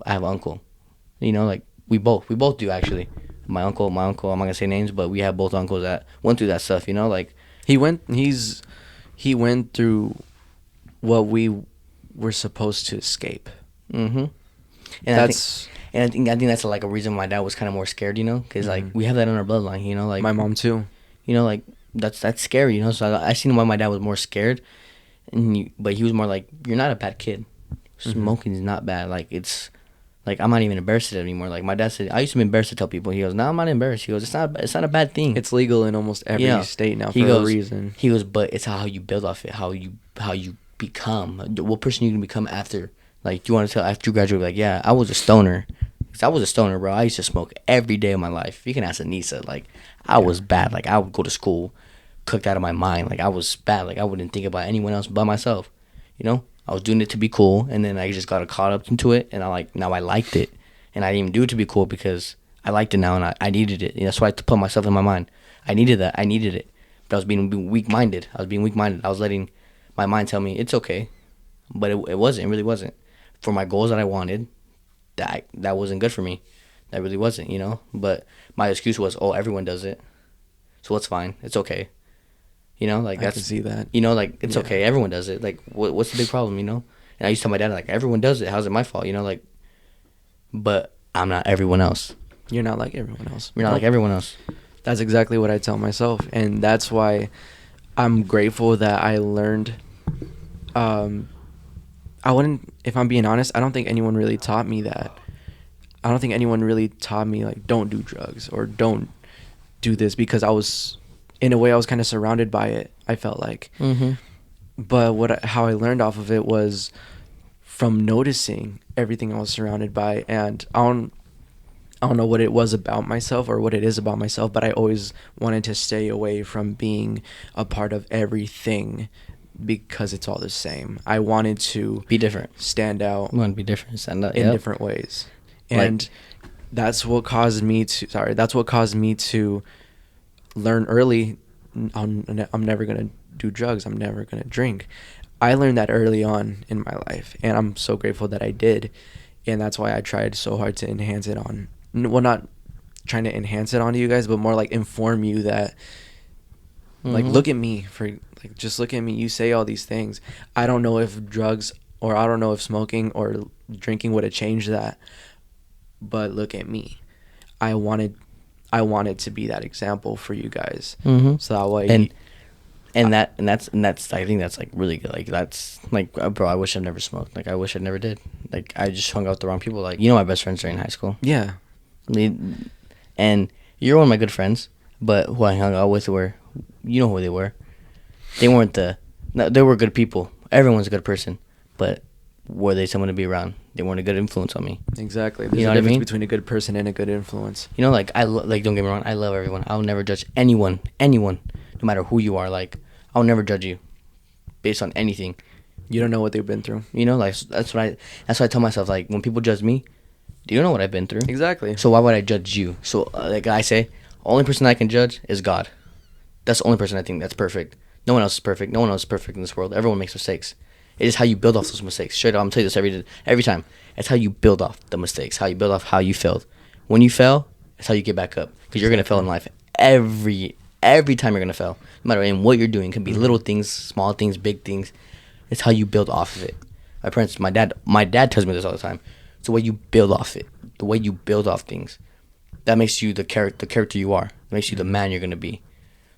I have an uncle. You know, like we both do actually. My uncle. I'm not gonna say names, but we have both uncles that went through that stuff. You know, like he went through what we were supposed to escape. Mm-hmm. And I think that's like a reason my dad was kind of more scared. You know, because like we have that in our bloodline. You know, like my mom too. You know, like that's scary. You know, so I seen why my dad was more scared, but he was more like, you're not a bad kid. Smoking is not bad. Like it's. Like, I'm not even embarrassed anymore. Like, my dad said, I used to be embarrassed to tell people. He goes, no, I'm not embarrassed. He goes, it's not a bad thing. It's legal in almost every state now for a reason. He goes, but it's how you build off it, how you become, what person you can become after. Like, you want to tell after you graduate, like, yeah, I was a stoner. 'Cause I was a stoner, bro. I used to smoke every day of my life. You can ask Anissa. Like, I was bad. Like, I would go to school cooked out of my mind. Like, I was bad. Like, I wouldn't think about anyone else but myself. You know? I was doing it to be cool, and then I just got caught up into it, and now I liked it. And I didn't even do it to be cool because I liked it now, and I needed it. And that's why I put myself in my mind. I needed that. I needed it. But I was being weak-minded. I was letting my mind tell me, it's okay. But it wasn't. It really wasn't. For my goals that I wanted, that wasn't good for me. That really wasn't, you know? But my excuse was, oh, everyone does it. So it's fine. It's okay. You know, like that's. I can see that. You know, like it's okay. Everyone does it. Like, what's the big problem? You know. And I used to tell my dad, like, everyone does it. How's it my fault? You know, like. But I'm not everyone else. You're not like everyone else. You're not like everyone else. That's exactly what I tell myself, and that's why I'm grateful that I learned. I wouldn't, if I'm being honest, I don't think anyone really taught me that. I don't think anyone really taught me, like, don't do drugs or don't do this, because I was, in a way, I was kind of surrounded by it, I felt like. Mm-hmm. But how I learned off of it was from noticing everything I was surrounded by, and I don't know what it was about myself or what it is about myself, but I always wanted to stay away from being a part of everything because it's all the same. I wanted to be different, stand out. You want to be different, stand out in different ways, and that's what caused me to learn early. I'm never gonna do drugs. I'm never gonna drink. I learned that early on in my life, and I'm so grateful that I did, and that's why I tried so hard to enhance it on. Well, not trying to enhance it onto you guys, but more like inform you that, like, look at me, just look at me. You say all these things. I don't know if drugs, or I don't know if smoking or drinking would have changed that, but look at me. I wanted to be that example for you guys. Mm-hmm. So that way. And that's I think that's like really good. Like that's like, bro, I wish I never smoked. Like I wish I never did. Like I just hung out with the wrong people. Like, you know, my best friends during high school. Yeah. And you're one of my good friends, but who I hung out with were, you know who they were. They weren't they were good people. Everyone's a good person, but were they someone to be around? They weren't a good influence on me. Exactly. There's you know a what I difference mean? between a good person and a good influence. You know, like like don't get me wrong, I love everyone. I'll never judge anyone, no matter who you are. Like I'll never judge you based on anything. You don't know what they've been through. You know, like that's what I tell myself. Like when people judge me, do you know what I've been through? Exactly. So why would I judge you? So like I say, only person I can judge is God. That's the only person I think that's perfect. No one else is perfect. No one else is perfect in this world. Everyone makes mistakes. It is how you build off those mistakes. Straight up, I'm telling you this every time. It's how you build off the mistakes. How you build off how you failed. When you fail, it's how you get back up. Because you're gonna fail in life. Every time you're gonna fail. No matter in what you're doing. It can be little things, small things, big things. It's how you build off of it. My dad tells me this all the time. It's the way you build off it. The way you build off things. That makes you the character you are. It makes you the man you're gonna be.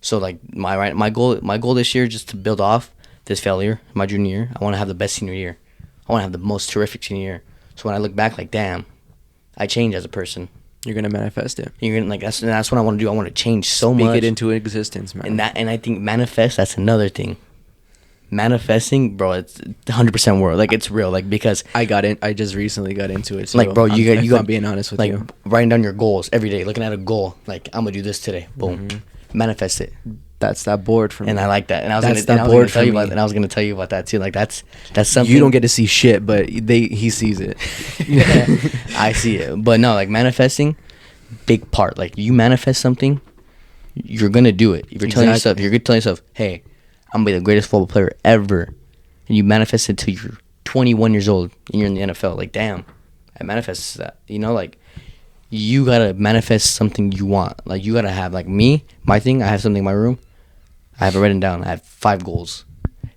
So like my goal this year is just to build off this failure, my junior year. I want to have the best senior year. I want to have the most terrific senior year. So when I look back, like, damn, I changed as a person. You're gonna manifest it. You're gonna that's what I want to do. I want to change so much. Speak it into existence, man. And I think manifest. That's another thing. Manifesting, bro, it's 100% world. Like it's real. Like because I just recently got into it. So like, bro, you got being honest with like, you. Writing down your goals every day, looking at a goal. Like I'm gonna do this today. Boom, manifest it. That's that board for me. And I like that. And I was that's gonna, that board for me. And I was gonna tell you about that too. Like that's something you don't get to see shit, but he sees it. Yeah, I see it. But no, like manifesting, big part. Like you manifest something, you're gonna do it. If you're telling yourself, hey, I'm gonna be the greatest football player ever, and you manifest it till you're 21 years old and you're in the NFL. Like damn, it manifests that. You know, like you gotta manifest something you want. Like you gotta have like me, my thing. I have something in my room. I have it written down. I have 5 goals.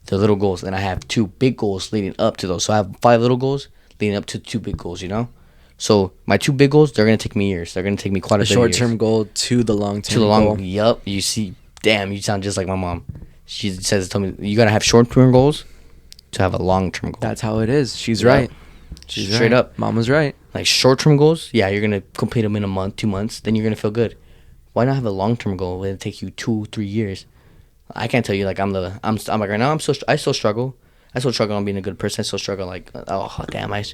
They're little goals, and I have 2 big goals leading up to those. So I have 5 little goals leading up to 2 big goals. You know, so my 2 big goals, they're gonna take me years. They're gonna take me quite a The bit of years. short-term goal to the long-term To the long, goal. yup. You see, damn, you sound just like my mom. She told me you gotta have short-term goals to have a long-term goal. That's how it is. She's Yep. right. She's Straight right. up. Mama's right. Like short-term goals, yeah, you're gonna complete them in a month, 2 months, then you're gonna feel good. Why not have a long-term goal where it take you 2, 3 years? I can't tell you like I'm like right now I still struggle. I still struggle on being a good person. I still struggle like oh damn I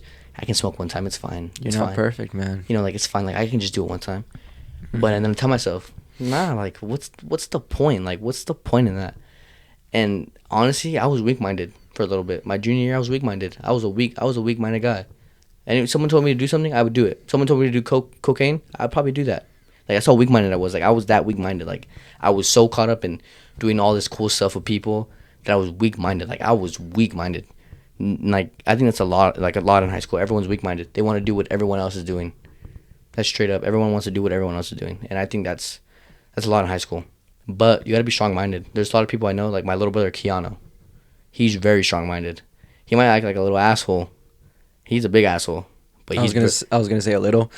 can smoke one time, it's fine. It's You're not fine. perfect, man. You know, like it's fine. Like I can just do it one time. But and then I tell myself, nah, like what's the point? Like what's the point in that? And honestly, I was weak-minded for a little bit. My junior year, I was weak-minded. I was a weak-minded guy. And if someone told me to do something, I would do it. Someone told me to do cocaine, I'd probably do that. Like that's how weak-minded I was. Like I was that weak-minded. Like I was so caught up in doing all this cool stuff with people that I was weak-minded. Like I was weak-minded. Like I think that's a lot in high school. Everyone's weak-minded. They want to do what everyone else is doing. That's straight up. Everyone wants to do what everyone else is doing, and I think that's a lot in high school. But you got to be strong-minded. There's a lot of people I know, like my little brother Keanu. He's very strong-minded. He might act like a little asshole. He's a big asshole, but I was gonna say a little.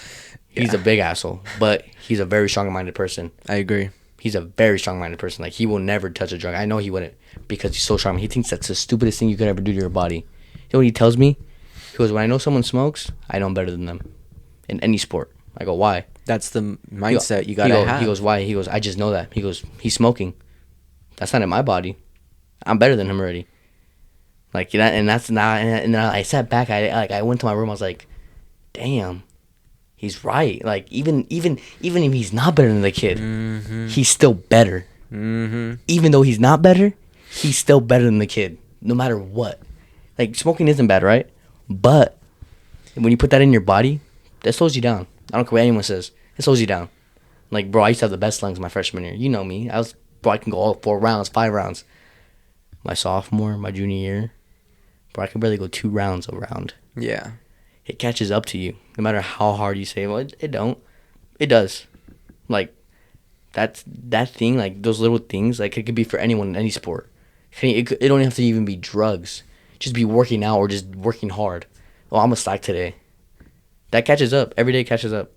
He's a big asshole, but he's a very strong-minded person. I agree. He's a very strong-minded person. Like he will never touch a drug. I know he wouldn't because he's so strong. He thinks that's the stupidest thing you could ever do to your body. You know what he tells me? He goes, when I know someone smokes, I know I'm better than them in any sport. I go, why? That's the mindset you gotta have. He goes, why? He goes, I just know that. He goes, he's smoking. That's not in my body. I'm better than him already. Like that, and that's not. And then I sat back. I went to my room. I was like, damn, he's right. Like even if he's not better than the kid, he's still better. Even though he's not better, he's still better than the kid. No matter what. Like smoking isn't bad, right? But when you put that in your body, that slows you down. I don't care what anyone says. It slows you down. Like, bro, I used to have the best lungs my freshman year. You know me. I can go all 4 rounds, 5 rounds. My sophomore, my junior year, bro, I could barely go 2 rounds a round. Yeah. It catches up to you. No matter how hard you say, well, it don't. It does. Like, that thing, like, those little things, like, it could be for anyone in any sport. It don't have to even be drugs. Just be working out or just working hard. Oh, I'm a slack today. That catches up. Every day catches up.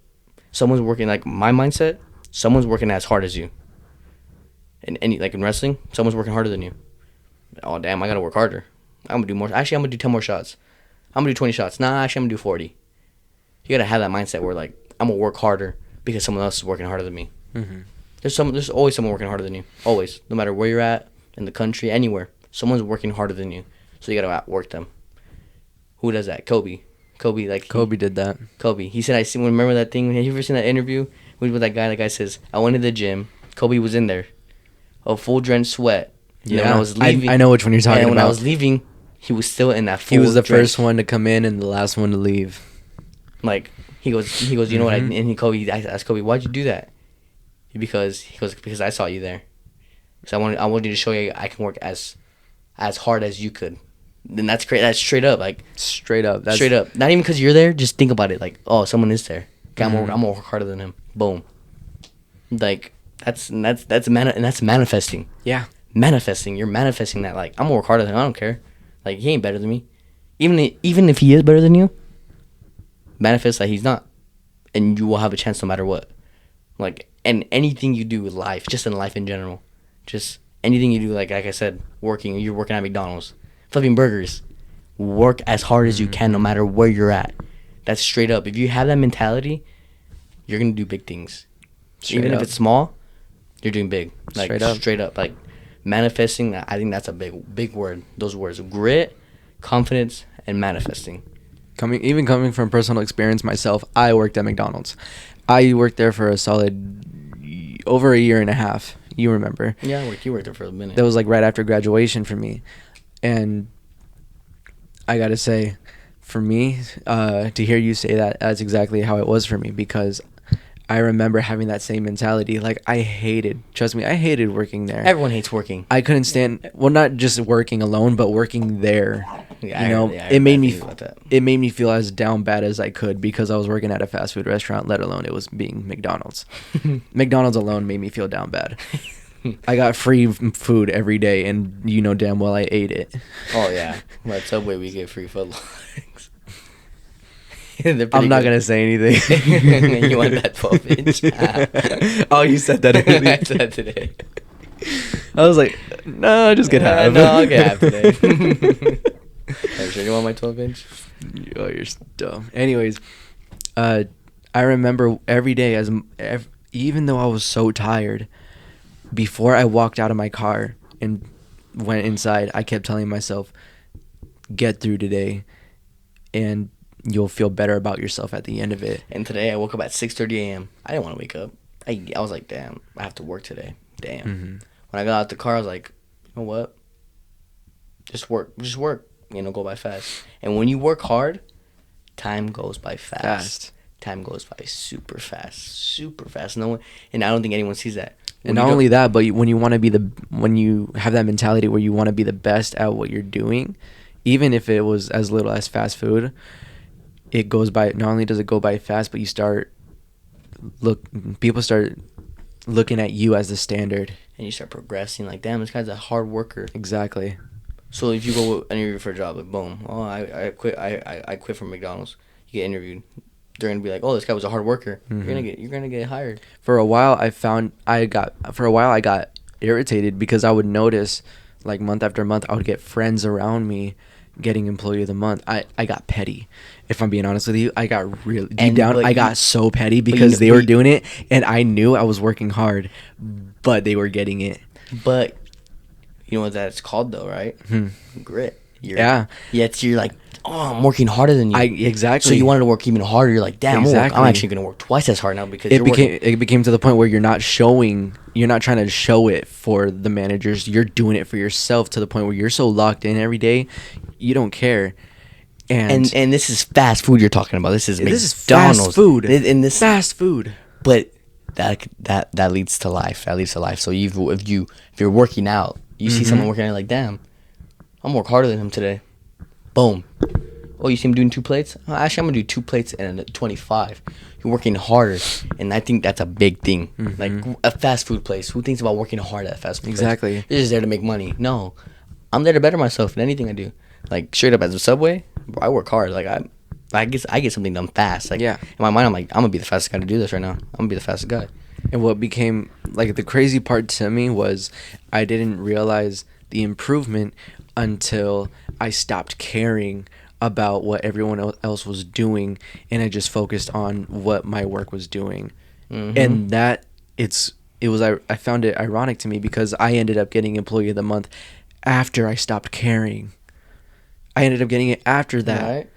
Someone's working, like my mindset, someone's working as hard as you. Like in wrestling, someone's working harder than you. Oh, damn, I got to work harder. I'm going to do more. Actually, I'm going to do 10 more shots. I'm going to do 20 shots. Nah, actually, I'm going to do 40. You got to have that mindset where, like, I'm going to work harder because someone else is working harder than me. Mm-hmm. There's always someone working harder than you. Always. No matter where you're at, in the country, anywhere. Someone's working harder than you. So you got to outwork them. Who does that? Kobe did that. Kobe. He said, remember that thing? Have you ever seen that interview with that guy? That guy says, I went to the gym. Kobe was in there. A full drenched sweat. Yeah. When I was leaving. I know which one you're talking about. And when I was leaving, he was still in that full He was the drenched. first one to come in and the last one to leave. Like, he goes, you know what? I asked Kobe, why'd you do that? Because I saw you there. So I wanted you to show you I can work as hard as you could. Then that's great. That's straight up, like straight up. Straight up. Not even because you're there. Just think about it. Like, oh, someone is there. Okay, I'm gonna work harder than him. Boom. Like that's manifesting. Yeah. Manifesting. You're manifesting that. Like, I'm gonna work harder than him. I don't care. Like, he ain't better than me. Even if he is better than you, manifest that he's not, and you will have a chance no matter what. Like, and anything you do with life, just in life in general, just anything you do. Like I said, you're working at McDonald's. Flipping burgers. Work as hard as you can no matter where you're at. That's straight up. If you have that mentality, you're going to do big things. Even if it's small, you're doing big. Like straight up. Like manifesting, I think that's a big word. Those words. Grit, confidence, and manifesting. Coming from personal experience myself, I worked at McDonald's. I worked there for a solid over a year and a half. You remember. Yeah, you worked there for a minute. That was like right after graduation for me. And I gotta say, for me, to hear you say that, that's exactly how it was for me, because I remember having that same mentality. Like, trust me, I hated working there. Everyone hates working. I couldn't stand, well, not just working alone, but working there. Yeah, You know, I it made bad me things about that. it made me feel as down bad as I could because I was working at a fast food restaurant, let alone it was being McDonald's. McDonald's alone made me feel down bad. I got free food every day, and you know damn well I ate it. Oh yeah, at Subway we get free footlongs. I'm not gonna say anything. You want that 12-inch? Oh, you said that earlier. I said that today. I was like, no, just get half. No, I'll get half today. Are you sure you want my 12-inch? Oh, you're dumb. Anyways, I remember every day even though I was so tired, before I walked out of my car and went inside, I kept telling myself, get through today, and you'll feel better about yourself at the end of it. And today I woke up at 6:30 a.m. I didn't want to wake up. I was like, damn, I have to work today. Damn. Mm-hmm. When I got out the car, I was like, you know what? Just work. You know, go by fast. And when you work hard, time goes by fast. Time goes by super fast. No one, and I don't think anyone sees that. And not only that, but when you have that mentality where you want to be the best at what you're doing, even if it was as little as fast food, it goes by. Not only does it go by fast, but people start looking at you as the standard, and you start progressing. Like, damn, this guy's a hard worker. Exactly. So if you go interview for a job, like, boom, oh, I quit. I quit from McDonald's. You get interviewed. They're gonna be like, oh, this guy was a hard worker. Mm-hmm. You're gonna get hired. For a while, I got irritated because I would notice, like, month after month, I would get friends around me getting employee of the month. I got petty. If I'm being honest with you, I got really deep down. I got so petty because they were doing it, and I knew I was working hard, but they were getting it. But you know what that's called, though, right? Grit. Yeah. Yet you're like, oh, I'm working harder than you. Exactly. So you wanted to work even harder. You're like, damn, I'm actually gonna work twice as hard now because it became to the point where you're not trying to show it for the managers. You're doing it for yourself to the point where you're so locked in every day, you don't care. And this is fast food you're talking about. This is fast food. In this fast food. But that leads to life. That leads to life. So if you're working out, you see someone working out, you're like, damn, I'm work harder than him today. Boom. Oh, you see him doing 2 plates? Oh, actually, I'm gonna do 2 plates and a 25. You're working harder, and I think that's a big thing. Like a fast food place. Who thinks about working hard at a fast food Exactly. place? You're just there to make money. No, I'm there to better myself in anything I do. Like, straight up, as a Subway, bro, I work hard. Like, I get something done fast. Like, yeah. In my mind, I'm like, I'm gonna be the fastest guy to do this right now. I'm gonna be the fastest guy. And what became, like, the crazy part to me was I didn't realize the improvement until I stopped caring about what everyone else was doing, and I just focused on what my work was doing. And that I found it ironic to me because I ended up getting employee of the month after I stopped caring. I ended up getting it after that. Right?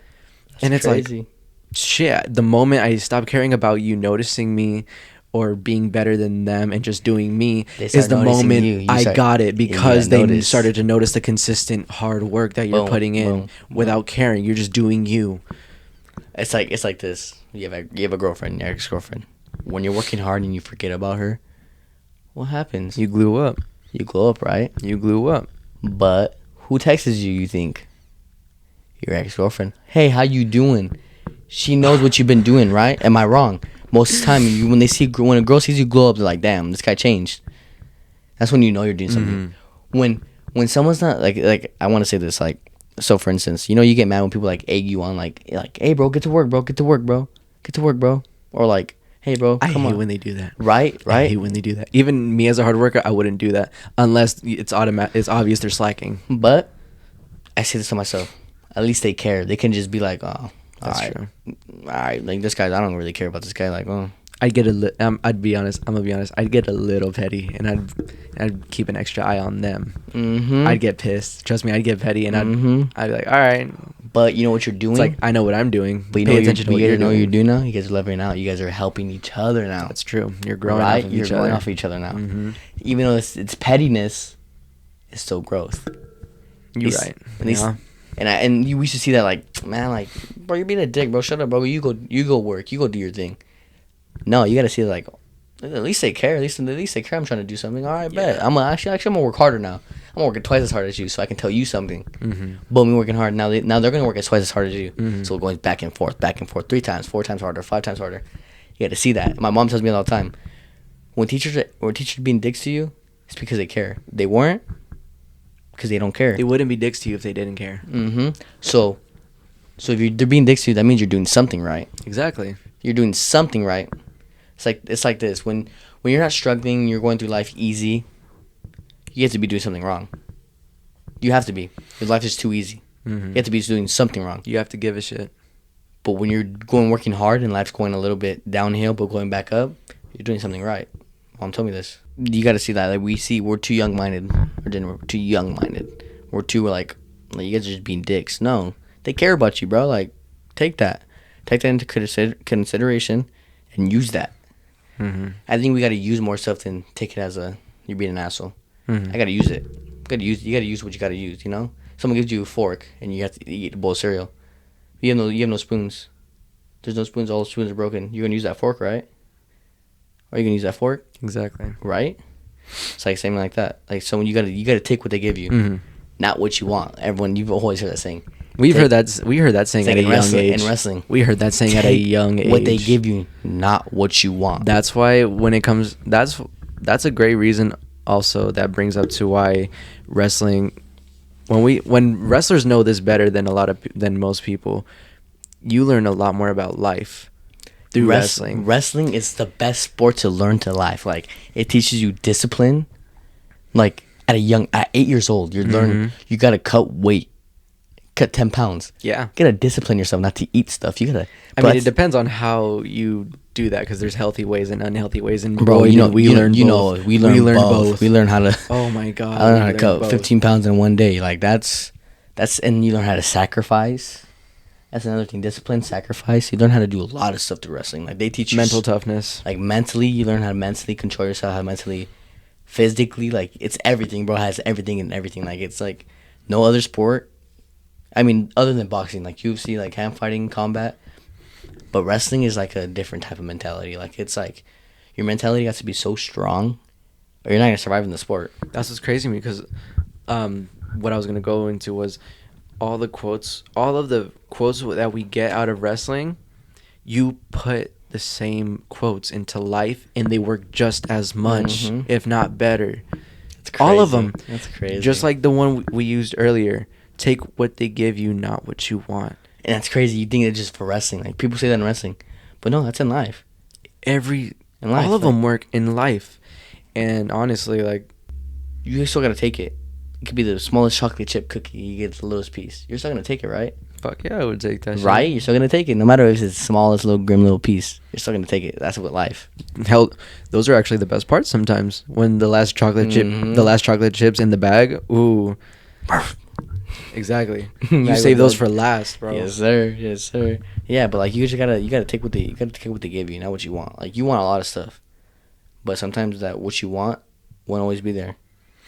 And it's crazy. like, shit, the moment I stopped caring about you noticing me or being better than them and just doing me is the moment I got it, because they started to notice the consistent hard work that you're putting in without caring. You're just doing you. It's like this. You have a girlfriend, your ex-girlfriend. When you're working hard and you forget about her, what happens? You glue up. You glow up, right? You glue up. But who texts you think? Your ex-girlfriend. Hey, how you doing? She knows what you've been doing, right? Am I wrong? Most of the time, when a girl sees you glow up, they're like, damn, this guy changed. That's when you know you're doing something. When someone's not, like I want to say this, like, so for instance, you know, you get mad when people like egg you on, like, hey, bro, get to work, bro, or like, hey, bro, come on. I hate when they do that. Right? I hate when they do that. Even me as a hard worker, I wouldn't do that unless it's obvious they're slacking. But I say this to myself, at least they care. They can just be like, oh, that's true. All right, like, this guy, I don't really care about this guy. Like, oh, I'd get I'd be honest. I'm gonna be honest. I'd get a little petty, and I'd keep an extra eye on them. I'd get pissed. Trust me, I'd get petty, and I'd be like, all right. But you know what you're doing? It's like, I know what I'm doing. But pay attention to what you're doing. You do now. You guys are leveling out. You guys are helping each other now. That's true. You're growing off of each other. You're growing off each other now. Even though it's pettiness, it's still growth. You're right. Yeah. And we should see that, like, man, like, bro, you're being a dick, bro. Shut up, bro. You go work. You go do your thing. No, you gotta see like, at least they care. At least they care. I'm trying to do something. All right, bet. Yeah. I'm gonna work harder now. I'm working twice as hard as you, so I can tell you something. Mm-hmm. Boom, you're working hard now. Now they're gonna work as twice as hard as you. Mhm. So we're going back and forth, 3 times, 4 times harder, 5 times harder. You got to see that. My mom tells me all the time, when teachers are being dicks to you, it's because they care. They weren't, because they don't care. They wouldn't be dicks to you if they didn't care. Mm-hmm. So if they're being dicks to you, that means you're doing something right. Exactly. You're doing something right. It's like this. When you're not struggling, you're going through life easy. You have to be doing something wrong. You have to be. Your life is too easy. Mm-hmm. You have to be doing something wrong. You have to give a shit. But when you're working hard and life's going a little bit downhill but going back up, you're doing something right. Mom told me this. You got to see that. Like we're too young-minded. We're too young-minded. We're too like you guys are just being dicks. No, they care about you, bro. Like take that into consideration and use that. Mm-hmm. I think we got to use more stuff than take it as you're being an asshole. Mm-hmm. I got to use it. You got to use what you got to use. You know, someone gives you a fork and you have to eat a bowl of cereal. You have no spoons. There's no spoons. All the spoons are broken. You're gonna use that fork, right? Are you gonna use that fork? Exactly. Right? It's like same like that. Like someone you gotta take what they give you, Mm-hmm. not what you want. Everyone, you've always heard that saying. We heard that saying at a young age. In wrestling, We heard that saying at a young age. what they give you, not what you want. That's why when it comes, that's a great reason. Also, that brings up to why wrestling. When wrestlers know this better than most people, you learn a lot more about life through wrestling. Wrestling is the best sport to learn to life. Like it teaches you discipline. Like at 8 years old, you learn you gotta cut weight, cut 10 pounds. Yeah. You gotta discipline yourself not to eat stuff. You gotta. I mean, it depends on how you do that because there's healthy ways and unhealthy ways. And Bro, we learn both. We learn both. We learn how to. Oh my god! I learned how to cut 15 pounds in one day. Like that's, and you learn how to sacrifice. That's another thing. Discipline, sacrifice. You learn how to do a lot of stuff through wrestling. Like they teach you mental toughness. Like mentally, you learn how to mentally control yourself. How to mentally, physically, like it's everything, bro. It has everything and everything. Like it's like no other sport. I mean, other than boxing, like UFC, like hand fighting, combat. But wrestling is like a different type of mentality. Like it's like your mentality has to be so strong, or you're not gonna survive in the sport. That's what's crazy to me because, what I was gonna go into was all of the quotes that we get out of wrestling. You put the same quotes into life, and they work just as much, if not better. It's crazy. All of them. That's crazy. Just like the one we used earlier. Take what they give you, not what you want. And that's crazy. You think it's just for wrestling. Like people say that in wrestling, but no, that's in life. All of them work in life, and honestly, like you still gotta take it. It could be the smallest chocolate chip cookie. You get the littlest piece. You're still gonna take it, right? Fuck yeah, I would take that shit. Right? You're still gonna take it, no matter if it's the smallest little grim little piece. You're still gonna take it. That's what life. Hell, those are actually the best parts sometimes. When the last chocolate chips in the bag. Ooh. Exactly. You save those for last, bro. Yes, sir. Yes, sir. Yeah, but like you gotta take what they give you, not what you want. Like you want a lot of stuff, but sometimes that what you want won't always be there.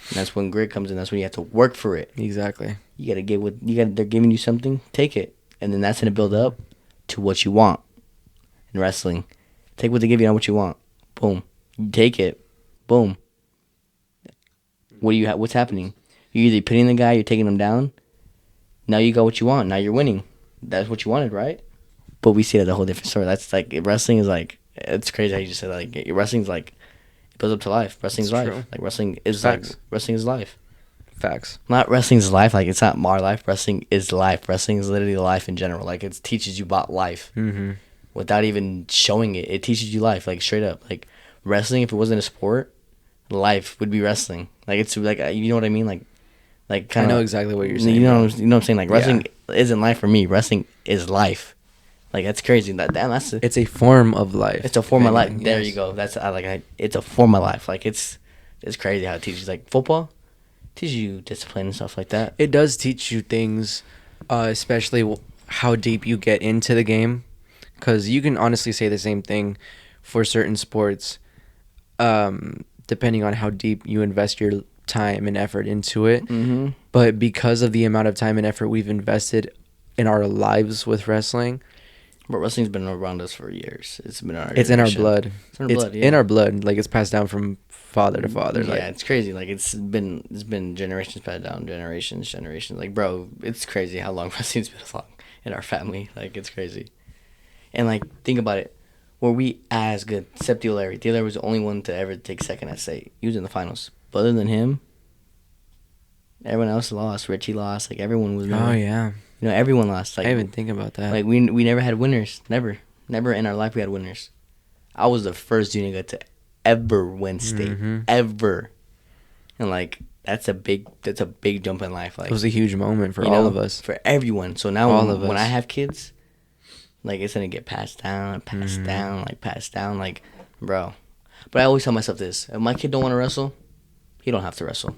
And that's when grit comes in. That's when you have to work for it. Exactly. You gotta get they're giving you something, take it, and then that's gonna build up to what you want. In wrestling, take what they give you, not what you want. Boom. You take it. Boom. What do you what's happening? You're either pitting the guy, you're taking him down. Now you got what you want. Now you're winning. That's what you wanted, right? But we see that a whole different story. That's like wrestling is like it's crazy how you just said that. Like wrestling's like it builds up to life. Wrestling's life. True. Like wrestling is Facts. like wrestling is life. Facts. Not wrestling's life. Like it's not our life. Wrestling is life. Wrestling is literally life in general. Like it teaches you about life without even showing it. It teaches you life. Like straight up. Like wrestling, if it wasn't a sport, life would be wrestling. Like it's like you know what I mean. Like kind of. I know exactly what you're saying. You know what I'm saying? Like wrestling isn't life for me. Wrestling is life. Like that's crazy. It's a form of life. It's a form of life. There you go. It's a form of life. Like it's crazy how it teaches. Like football teaches you discipline and stuff like that. It does teach you things, especially how deep you get into the game, because you can honestly say the same thing for certain sports, depending on how deep you invest your time and effort into it. But because of the amount of time and effort we've invested in our lives with wrestling, But wrestling's been around us for years. It's been our It's in our generation. blood. It's in our It's blood. Yeah. in our blood. Like, it's passed down from father to father. Yeah, Like, it's crazy. Like it's been generations passed down, generations. Like, bro, it's crazy how long wrestling's been along in our family. Like, it's crazy. And like, think about it. Were we as good? Except Larry. Larry was the only one to ever take second at state. He was in the finals. But other than him, everyone else lost. Richie lost. Like, everyone was. oh yeah, everyone lost. Like, I didn't even think about that. like we never had winners. Never in our life we had winners. I was the first Zuniga to ever win state, ever, and like that's a big jump in life. Like, it was a huge moment for all of us, for everyone. So now all of when us. I have kids, like, it's gonna get passed down, like, bro. But I always tell myself this: if my kid don't want to wrestle, he don't have to wrestle.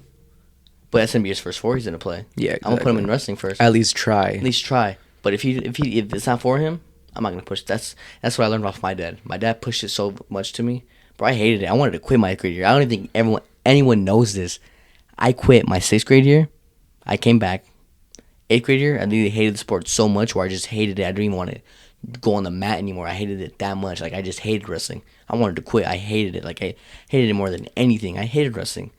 But that's gonna be his first sport. He's gonna play. Yeah, I'm gonna put him in wrestling first. At least try. At least try. But if it's not for him, I'm not gonna push. That's what I learned off my dad. My dad pushed it so much to me, bro. I hated it. I wanted to quit my 8th grade year. I don't even think anyone knows this. I quit my 6th grade year. I came back. 8th grade year, I literally hated the sport so much where I just hated it. I didn't even want to go on the mat anymore. I hated it that much. Like, I just hated wrestling. I wanted to quit. I hated it. Like, I hated it more than anything. I hated wrestling.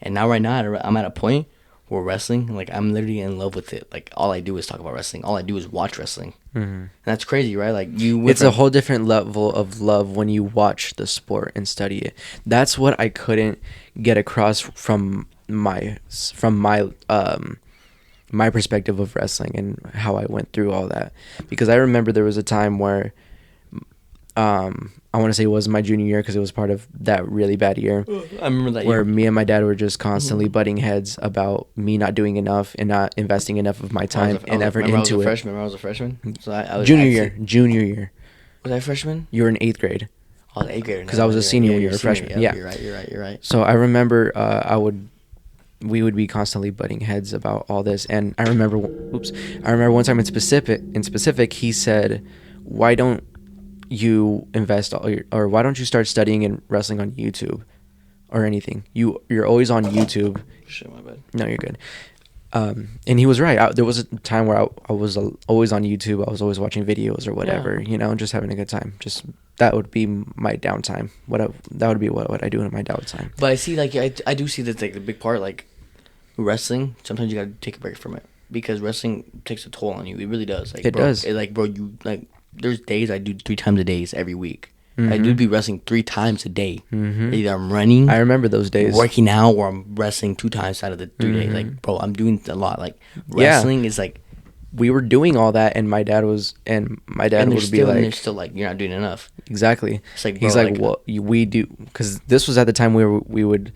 And now right now I'm at a point where wrestling, like, I'm literally in love with it. Like, all I do is talk about wrestling. All I do is watch wrestling. And that's crazy, right? Like, it's a whole different level of love when you watch the sport and study it. That's what I couldn't get across from my my perspective of wrestling and how I went through all that. Because I remember there was a time where I want to say it was my junior year because it was part of that really bad year. I remember that where year. me and my dad were just constantly butting heads about me not doing enough and not investing enough of my time and effort into it. Remember I was a freshman? So I was Junior year. Was I a freshman? You were in 8th grade. Oh, the 8th grader. Because I was a senior when you were a freshman. Yeah. You're right. So I remember we would be constantly butting heads about all this. And I remember one time in specific, he said, why don't you invest or why don't you start studying and wrestling on YouTube or anything? You're always on YouTube. Shit, my bad. No, you're good. And he was right. There was a time where I was always on YouTube. I was always watching videos or whatever, just having a good time. Just that would be my downtime. That would be what I do in my downtime. But I see, like, I do see that's like the big part. Like, wrestling, sometimes you gotta take a break from it because wrestling takes a toll on you. It really does. Like, it does. Bro, you like. There's days I do 3 times a day every week. I do be wrestling 3 times a day. Either I'm running. I remember those days. Working out, or I'm wrestling 2 times out of the 3 days. Like, bro, I'm doing a lot. Like, wrestling is like. We were doing all that, and my dad would be like, they're still like, you're not doing enough. Exactly. It's like, bro, he's like, well, we do, because this was at the time where we would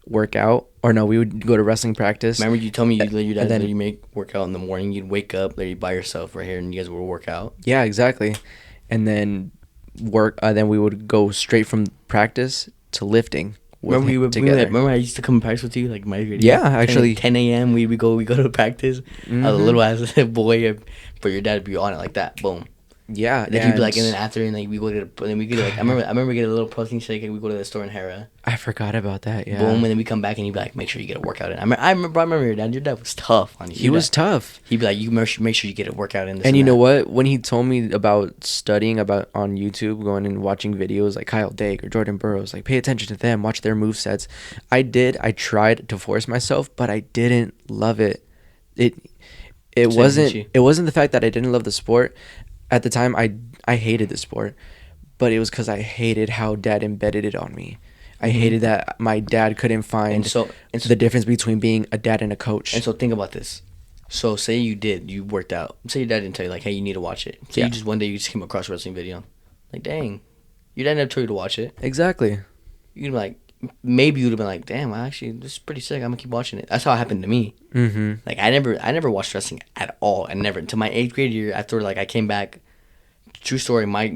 work out, or no, we would go to wrestling practice. Remember you told me your dad let you make workout in the morning. You'd wake up, there you by yourself right here, and you guys would work out. Yeah, exactly. And then then we would go straight from practice to lifting. Remember I used to come and practice with you, like my grade. Yeah, actually. 10 a.m. we go to practice. I was a little ass boy, but your dad would be on it like that. Boom. Yeah, then you'd be like, and then after, and like we go to, and then we get like, I remember we get a little protein shake, and we go to the store in Hera. I forgot about that. Yeah. Boom, and then we come back, and you'd be like, make sure you get a workout in. I remember your dad. Your dad was tough on you. He was tough. He'd be like, you make sure you get a workout in. And you know what? When he told me about studying on YouTube, going and watching videos like Kyle Dake or Jordan Burroughs, like pay attention to them, watch their movesets. I tried to force myself, but I didn't love it. It wasn't the fact that I didn't love the sport. At the time, I hated the sport, but it was because I hated how dad embedded it on me. I hated that my dad couldn't find the difference between being a dad and a coach. And so think about this. So say you worked out. Say your dad didn't tell you, like, hey, you need to watch it. So you just one day you just came across a wrestling video. Like, dang, your dad never told you to watch it. Exactly. You'd be like, maybe you'd have been like, damn, actually, this is pretty sick. I'm gonna keep watching it. That's how it happened to me. Like, I never watched wrestling at all. I never until my 8th grade year. After, like, I came back. True story. Mike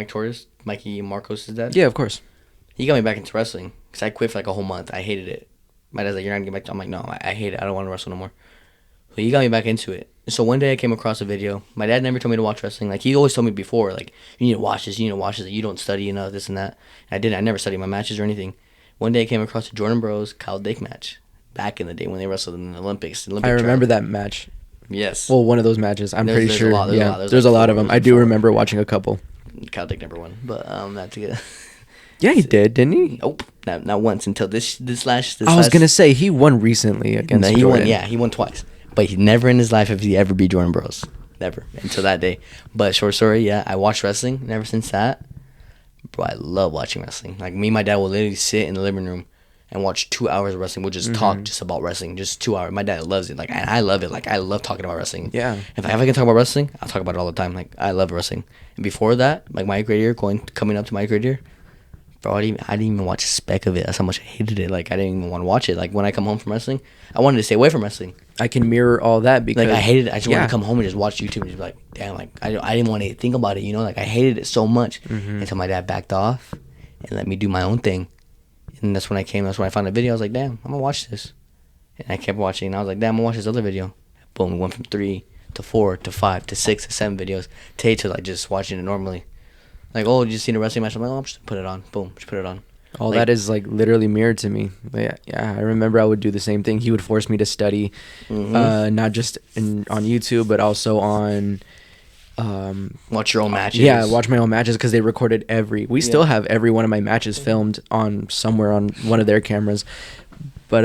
Torres, Mikey Marcos' dad. Yeah, of course. He got me back into wrestling because I quit for like a whole month. I hated it. My dad's like, you're not gonna get back. I'm like, no, I hate it. I don't want to wrestle no more. So he got me back into it. So one day I came across a video. My dad never told me to watch wrestling. Like, he always told me before, like, you need to watch this. You need to watch this. You don't study enough, this and that. And I didn't. I never studied my matches or anything. One day I came across a Jordan Burroughs Kyle Dake match back in the day when they wrestled in the Olympics. I remember that match. Yes. Well, one of those matches. I'm pretty sure. There's a lot of them. I do remember watching a couple. Celtic never won, but not to get. Yeah, he did, didn't he? Nope, not once until this last. I was gonna say he won recently against he Jordan. won. Yeah, he won twice, but he never in his life have he ever beat Jordan Burroughs. Never until that day. But short story, yeah, I watched wrestling, and ever since that, bro, I love watching wrestling. Like me and my dad will literally sit in the living room and watch 2 hours of wrestling. We'll just talk just about wrestling, just 2 hours. My dad loves it, like, and I love it. Like, I love talking about wrestling. Yeah. If I can talk about wrestling, I'll talk about it all the time. Like, I love wrestling. And before that, like my grade year, coming up to my grade year, bro, I didn't even watch a speck of it. That's how much I hated it. Like, I didn't even want to watch it. Like, when I come home from wrestling, I wanted to stay away from wrestling. I can mirror all that because like I hated it. I just wanted to come home and just watch YouTube and just be like, damn, like I didn't want to think about it. You know, like I hated it so much until my dad backed off and let me do my own thing. And that's when I I found a video. I was like, damn, I'm gonna watch this. And I kept watching. And I was like, damn, I'm gonna watch this other video. Boom, we went from 3 to 4 to 5 to 6 to 7 videos to like just watching it normally. Like, oh, did you see the wrestling match? I'm like, oh, I'm just put it on. Boom, just put it on. All that is like literally mirrored to me. But yeah, I remember I would do the same thing. He would force me to study, not just on YouTube, but also on. Watch your own matches. Yeah, watch my own matches because they recorded we still have every one of my matches filmed on somewhere on one of their cameras. But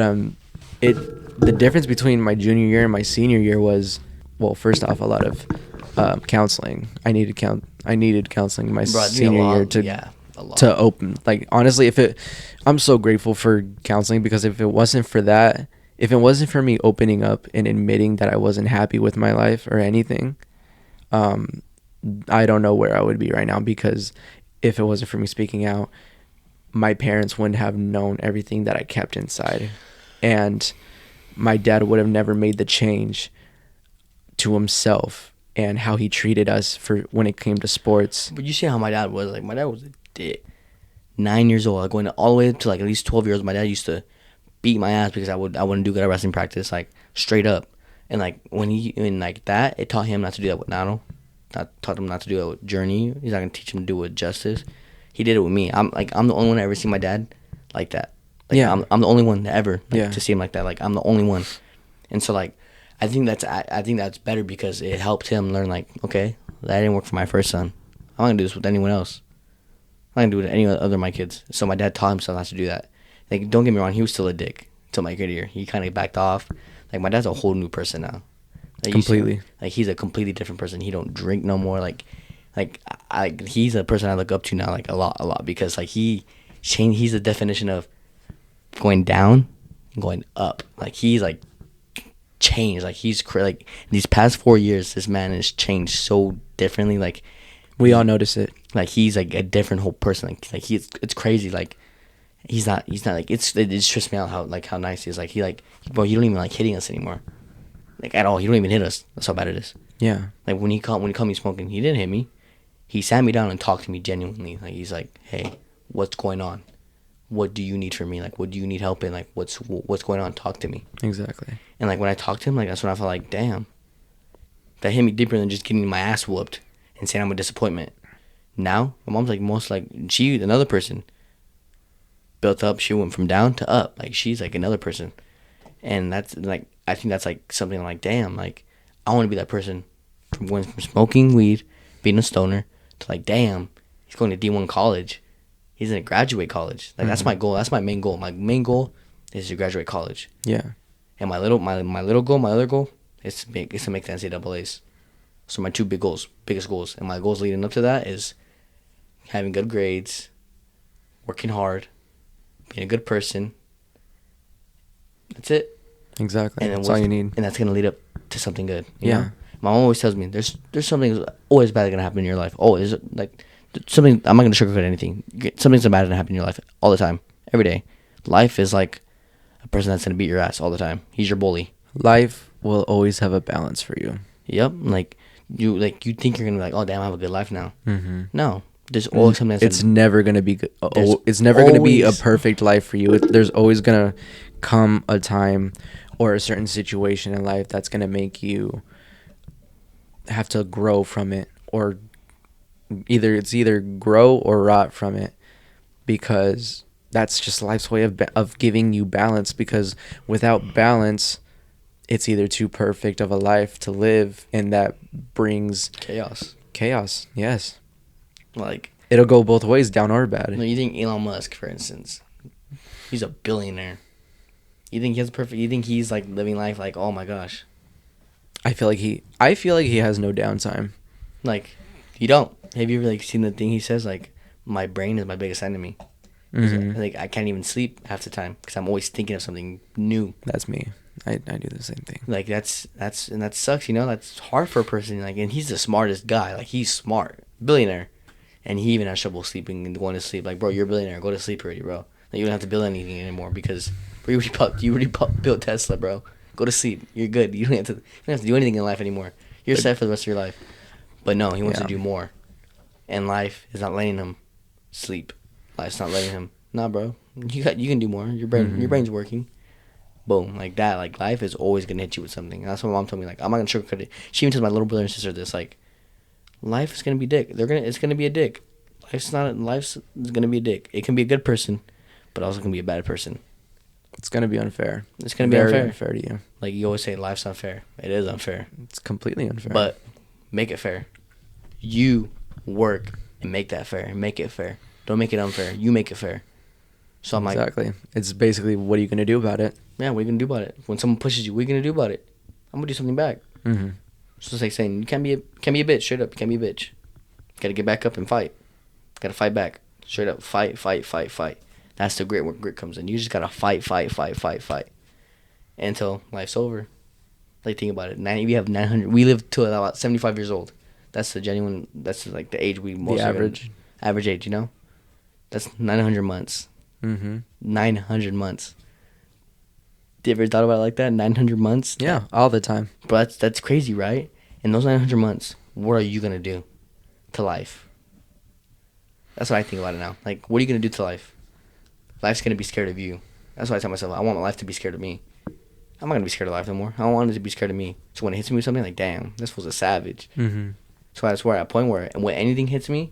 the difference between my junior year and my senior year was, well, first off, a lot of counseling. I needed counseling in my senior year to open. Like, honestly, I'm so grateful for counseling because if it wasn't for that, if it wasn't for me opening up and admitting that I wasn't happy with my life or anything, I don't know where I would be right now, because if it wasn't for me speaking out, my parents wouldn't have known everything that I kept inside, and my dad would have never made the change to himself and how he treated us for when it came to sports. But you see how my dad was. Like, my dad was a dick. 9 years old, like going all the way to like at least 12 years old, my dad used to beat my ass because I wouldn't do good at wrestling practice, like straight up. And like it taught him not to do that with Nano. Taught him not to do it with Journey. He's not gonna teach him to do it with Justice. He did it with me. I'm the only one to ever see my dad like that. Like, yeah, I'm the only one to ever to see him like that. Like, I'm the only one. And so like I think that's better because it helped him learn, like, okay, that didn't work for my first son. I'm not gonna do this with anyone else. I'm not gonna do it with any other of my kids. So my dad taught himself not to do that. Like, don't get me wrong, he was still a dick till my grade year. He kind of backed off. Like, my dad's a whole new person now. Like, completely. He's a completely different person. He don't drink no more. He's a person I look up to now, like, a lot, because like he's the definition of going down and going up. Like, he's like changed. Like, like these past 4 years, this man has changed so differently. Like, we all notice it. Like, he's like a different whole person. Like it's crazy. Like, he's not like it just trips me out how nice he is. Like, bro, you don't even like hitting us anymore. Like, at all. He don't even hit us. That's how bad it is. Yeah. Like, when he caught me smoking, he didn't hit me. He sat me down and talked to me genuinely. Like, he's like, hey, what's going on? What do you need from me? Like, what do you need help in? Like, what's going on? Talk to me. Exactly. And like, when I talked to him, like, that's when I felt like, damn, that hit me deeper than just getting my ass whooped and saying I'm a disappointment. Now, my mom's like another person. Built up, she went from down to up. Like, she's like another person. And that's like, I think that's like something like, damn, like, I want to be that person from going from smoking weed, being a stoner, to like, damn, he's going to D1 college. He's going to graduate college. Like, that's my goal. That's my main goal. My main goal is to graduate college. Yeah. And my other goal is to make the NCAAs. So my two biggest goals. And my goals leading up to that is having good grades, working hard, being a good person. That's it. Exactly. And that's all you need. And that's going to lead up to something good. You know? My mom always tells me there's something always bad going to happen in your life. Always. Like, something, I'm not going to sugarcoat anything. Something's bad going to happen in your life all the time. Every day. Life is like a person that's going to beat your ass all the time. He's your bully. Life will always have a balance for you. Yep. Like, you think you're going to be like, oh, damn, I have a good life now. Mm-hmm. No. There's always something that's... It's never going to be good. It's never going to be a perfect life for you. There's always going to come a time or a certain situation in life that's going to make you have to grow from it, or either grow or rot from it, because that's just life's way of giving you balance. Because without balance, it's either too perfect of a life to live, and that brings Chaos. Yes. Like, It'll go both ways, down or bad. you think Elon Musk, for instance, he's a billionaire. You think he has perfect? You think he's like living life like, oh my gosh? I feel like he has no downtime. Like, you don't. Have you ever like seen the thing he says? Like, my brain is my biggest enemy. Mm-hmm. Like, I can't even sleep half the time because I'm always thinking of something new. That's me. I do the same thing. Like, that's and that sucks. You know, that's hard for a person. Like, and he's the smartest guy. Like, he's smart, billionaire, and he even has trouble sleeping and going to sleep. Like, bro, you're a billionaire. Go to sleep already, bro. Like, you don't have to build anything anymore because bro, you already built Tesla, bro. Go to sleep. You're good. You don't have to do anything in life anymore. You're set for the rest of your life. But no, he wants to do more, and life is not letting him sleep. Life's not letting him. Nah, bro. You can do more. Your brain's working. Boom, like that. Like, life is always gonna hit you with something. And that's what my mom told me. Like, I'm not gonna sugarcoat it. She even tells my little brother and sister this. Like, life is gonna be dick. It's gonna be a dick. Life's gonna be a dick. It can be a good person, but also can be a bad person. It's gonna be unfair. It's gonna be very unfair to you. Like, you always say, life's unfair. It is unfair. It's completely unfair. But make it fair. You work and make that fair. Make it fair. Don't make it unfair. You make it fair. So I'm exactly. It's basically, what are you gonna do about it? Yeah, what are you gonna do about it? When someone pushes you, what are you gonna do about it? I'm gonna do something back. Mm-hmm. So it's like saying you can't be a bitch. Straight up, you can't be a bitch. Gotta get back up and fight. Gotta fight back. Straight up, fight. That's the grit where grit comes in. You just gotta fight until life's over. Like, think about it. We have 900. We live to about 75 years old. That's the genuine. That's like the age we most. The average age. You know, that's 900 months. Mm-hmm. 900 months. You ever thought about it like that? 900 months? Yeah, all the time. But that's crazy, right? In those 900 months, what are you going to do to life? That's what I think about it now. Like, what are you going to do to life? Life's going to be scared of you. That's why I tell myself, I want my life to be scared of me. I'm not going to be scared of life no more. I don't want it to be scared of me. So when it hits me with something, like, damn, this was a savage. Mm-hmm. So that's where at a point where, and when anything hits me,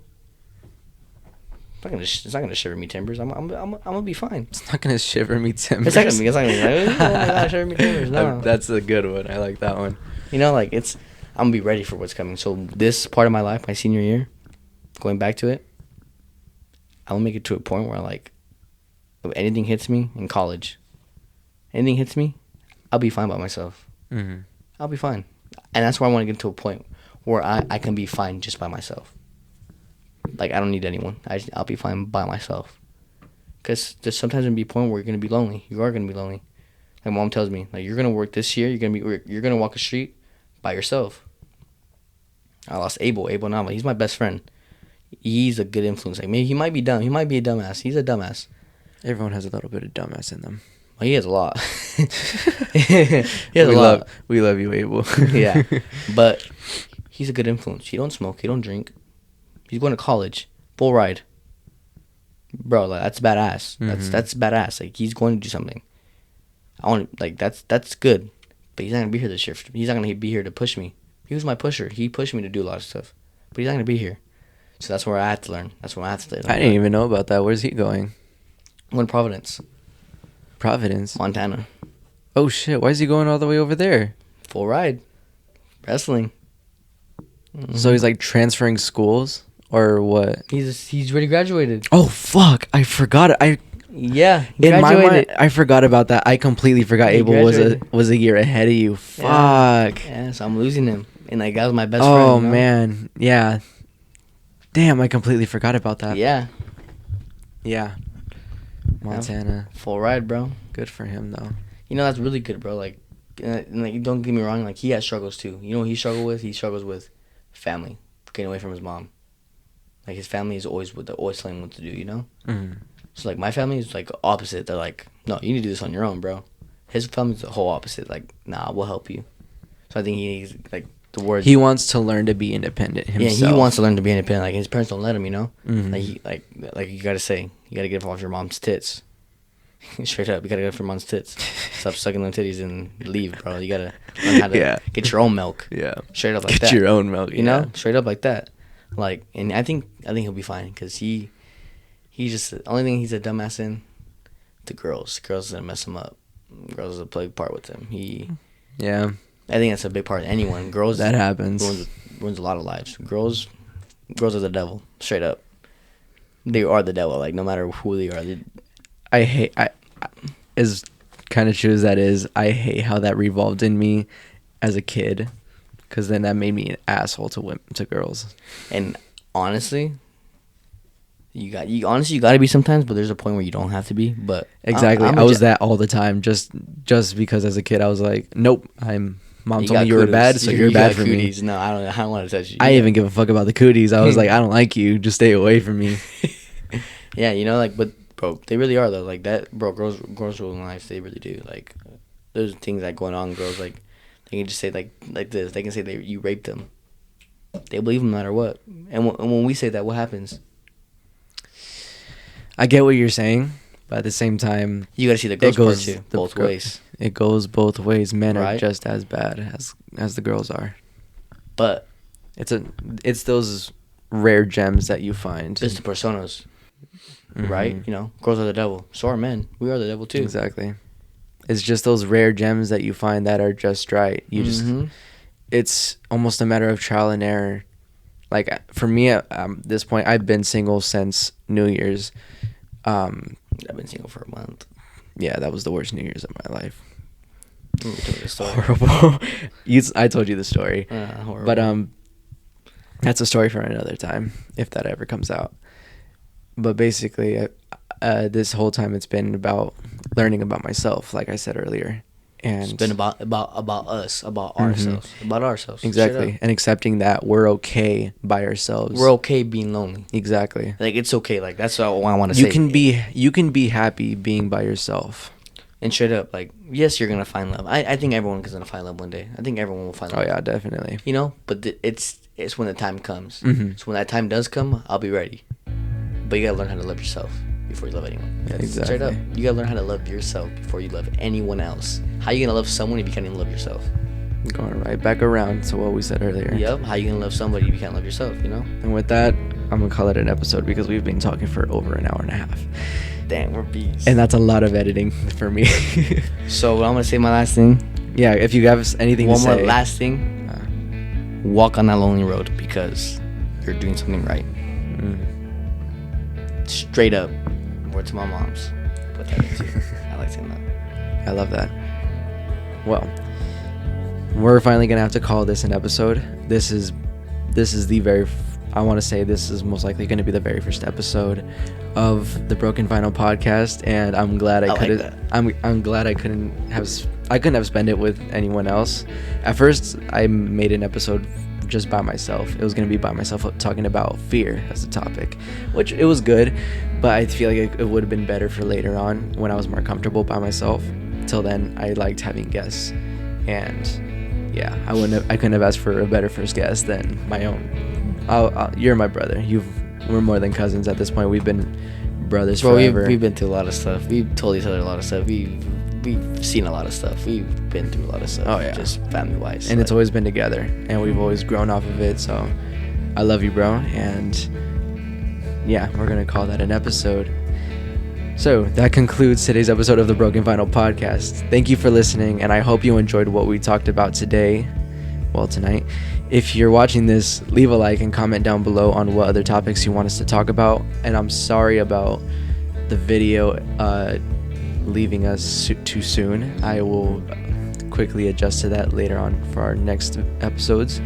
it's not gonna shiver me timbers. I'm gonna be fine. It's not gonna shiver me timbers. It's not gonna be like, oh my god, shiver me timbers. No, that's a good one. I like that one. You know, like, I'm gonna be ready for what's coming. So this part of my life, my senior year, going back to it, I'll make it to a point where, like, if anything hits me in college, I'll be fine by myself. Mm-hmm. I'll be fine, and that's where I want to get to a point where I can be fine just by myself. Like, I don't need anyone. I'll be fine by myself. Because there's sometimes going to be a point where you're going to be lonely. You are going to be lonely. Like, mom tells me, like, you're going to work this year. You're going to walk a street by yourself. I lost Abel Nava. He's my best friend. He's a good influence. Like, maybe he might be dumb. He might be a dumbass. He's a dumbass. Everyone has a little bit of dumbass in them. Well, he has a lot. He has a lot. We love you, Abel. Yeah. But he's a good influence. He don't smoke. He don't drink. He's going to college, full ride, bro. Like, that's badass. Mm-hmm. That's badass. Like, he's going to do something. That's good. But he's not gonna be here this year. He's not gonna be here to push me. He was my pusher. He pushed me to do a lot of stuff. But he's not gonna be here. So that's where I have to learn. That's where I have to learn. I didn't even know about that. Where's he going? I'm going to Providence, Montana. Oh shit! Why is he going all the way over there? Full ride, wrestling. Mm-hmm. So he's like transferring schools. Or what? He's already graduated. Oh fuck! I forgot. Yeah. In my mind, I forgot about that. I completely forgot Abel was a year ahead of you. Fuck. Yeah. So I'm losing him, and like, that was my best friend. Oh man, yeah. Damn, I completely forgot about that. Yeah. Yeah. Montana. Full ride, bro. Good for him though. You know, that's really good, bro. Like, don't get me wrong. Like, he has struggles too. You know what he struggled with? He struggles with family, getting away from his mom. Like, his family is always telling him what to do, you know? Mm-hmm. So, like, my family is, like, opposite. They're like, no, you need to do this on your own, bro. His family's the whole opposite. Like, nah, we'll help you. So, I think he needs, like, the word. He wants to learn to be independent himself. Yeah, he wants to learn to be independent. Like, his parents don't let him, you know? Mm-hmm. Like, you gotta get off your mom's tits. Straight up, you gotta get off your mom's tits. Stop sucking them titties and leave, bro. You gotta learn how to get your own milk. Yeah. Straight up like that. Get your own milk, you know? Straight up like that. Like, and I think he'll be fine because he's just the only thing he's a dumbass in. The girls are gonna mess him up. Girls will play a part with him. Yeah. I think that's a big part of anyone. Girls That happens. ruins a lot of lives. Girls are the devil, straight up. They are the devil. Like no matter who they are. I as kind of true as that is, I hate how that revolved in me as a kid, because then that made me an asshole to girls. And honestly, you got to be sometimes, but there's a point where you don't have to be. But Exactly, I was that all the time. Just because as a kid I was like, nope, mom told me you were bad, so you're bad for cooties. me. No, I don't want to touch you. I even give a fuck about the cooties. I was like, I don't like you. Just stay away from me. Yeah, like, but bro, they really are though. Like that, bro. Girls rule in life. They really do. Like, there's things like going on. Girls like, they can just say like this. They can say you raped them. They believe them no matter what. And when we say that, what happens? I get what you're saying, but at the same time, You got to see the girls part too. Both ways. It goes both ways. Men are Right? just as bad as the girls are. But It's those rare gems that you find. it's the personas, right? Girls are the devil. So are men. We are the devil too. Exactly. It's just those rare gems that you find that are just right. It's almost a matter of trial and error. Like for me at this point, I've been single since New Year's. I've been single for a month. Yeah, that was the worst New Year's of my life. Let me tell you the story. Horrible. I told you the story. Horrible. But that's a story for another time, if that ever comes out. But basically, this whole time it's been about learning about myself, like I said earlier, and it's been about us, about ourselves, about ourselves. Exactly, and accepting that we're okay by ourselves. We're okay being lonely. Exactly. Like it's okay. Like that's what I want to say. You can be happy being by yourself. And straight up, like, yes, you're gonna find love. I think everyone is gonna find love one day. I think everyone will find love. Oh yeah, definitely. But it's when the time comes. Mm-hmm. So when that time does come, I'll be ready. But you gotta learn how to love yourself before you love anyone. That's Exactly. Straight up, you gotta learn how to love yourself before you love anyone else. How you gonna love someone if you can't even love yourself? Going right back around to what we said earlier. Yep. How you gonna love somebody if you can't love yourself? And with that, I'm gonna call it an episode because we've been talking for over an hour and a half. Dang, we're beasts. And that's a lot of editing for me. So I'm gonna say my last thing. Yeah, if you have anything to say. One more last thing. Walk on that lonely road because you're doing something right. Straight up. Word to my moms. Put that into you. I like saying that. I love that. Well, we're finally gonna have to call this an episode. This is the very. I want to say this is most likely going to be the very first episode of the Broken Vinyl podcast, and I'm glad I could. Like I'm glad I couldn't have spent it with anyone else. At first, I made an episode just by myself. It was going to be by myself talking about fear as a topic, which it was good, but I feel like it would have been better for later on when I was more comfortable by myself. Till then, I liked having guests, and yeah, I couldn't have asked for a better first guest than my own. You're my brother. We're more than cousins at this point. We've been brothers forever. We've been through a lot of stuff. We've told each other a lot of stuff. We've seen a lot of stuff. We've been through a lot of stuff. Oh yeah, just family wise. And it's always been together, and we've always grown off of it. So I love you, bro. And yeah, we're gonna call that an episode. So that concludes today's episode of the Broken Vinyl podcast. Thank you for listening, and I hope you enjoyed what we talked about today. Well, tonight. If you're watching this, leave a like and comment down below on what other topics you want us to talk about. And I'm sorry about the video leaving us too soon. I will quickly adjust to that later on for our next episodes.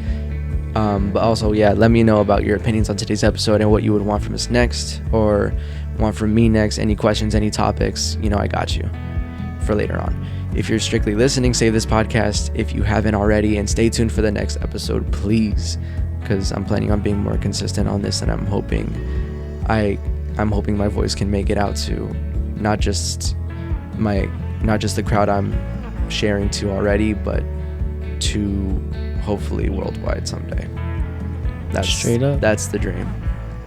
But also, yeah, let me know about your opinions on today's episode and what you would want from us next or want from me next. Any questions, any topics, I got you for later on. If you're strictly listening, save this podcast if you haven't already, and stay tuned for the next episode, please, because I'm planning on being more consistent on this, and I'm hoping my voice can make it out to not just the crowd I'm sharing to already, but to hopefully worldwide someday. That's straight up. That's the dream.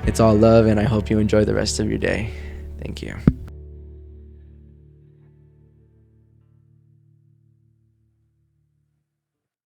It's all love, and I hope you enjoy the rest of your day. Thank you.